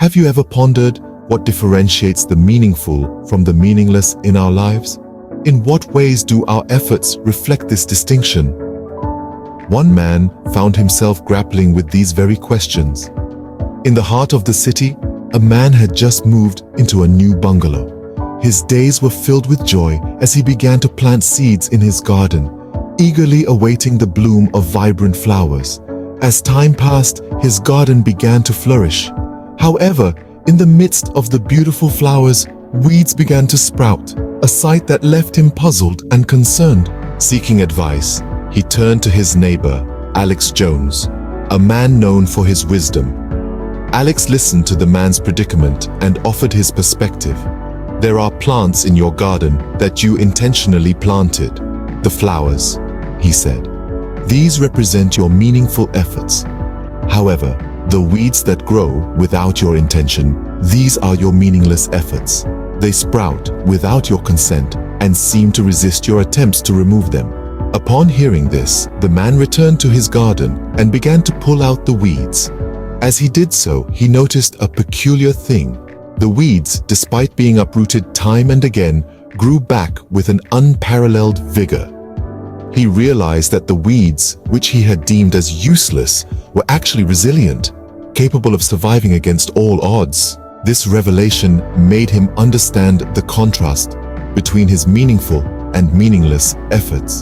Have you ever pondered what differentiates the meaningful from the meaningless in our lives? In what ways do our efforts reflect this distinction? One man found himself grappling with these very questions. In the heart of the city, a man had just moved into a new bungalow. His days were filled with joy as he began to plant seeds in his garden, eagerly awaiting the bloom of vibrant flowers. As time passed, his garden began to flourish. However, in the midst of the beautiful flowers, weeds began to sprout, a sight that left him puzzled and concerned. Seeking advice, he turned to his neighbor, Alex Jones, a man known for his wisdom. Alex listened to the man's predicament and offered his perspective. There are plants in your garden that you intentionally planted. The flowers, he said. These represent your meaningful efforts. However, the weeds that grow without your intention, these are your meaningless efforts. They sprout without your consent and seem to resist your attempts to remove them. Upon hearing this, the man returned to his garden and began to pull out the weeds. As he did so, he noticed a peculiar thing. The weeds, despite being uprooted time and again, grew back with an unparalleled vigor. He realized that the weeds, which he had deemed as useless, were actually resilient, capable of surviving against all odds. This revelation made him understand the contrast between his meaningful and meaningless efforts.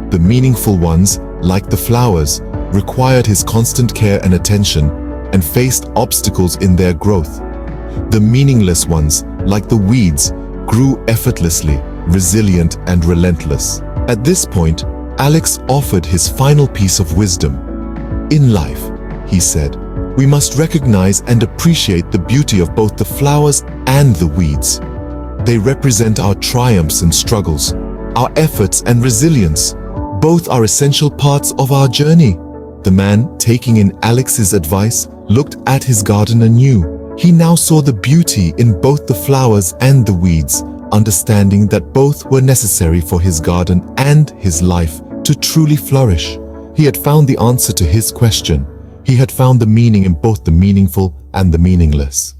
The meaningful ones, like the flowers, required his constant care and attention and faced obstacles in their growth. The meaningless ones, like the weeds, grew effortlessly, resilient and relentless. At this point, Alex offered his final piece of wisdom. In life, he said, we must recognize and appreciate the beauty of both the flowers and the weeds. They represent our triumphs and struggles, our efforts and resilience. Both are essential parts of our journey. The man, taking in Alex's advice, looked at his garden anew. He now saw the beauty in both the flowers and the weeds, understanding that both were necessary for his garden and his life to truly flourish. He had found the answer to his question. He had found the meaning in both the meaningful and the meaningless.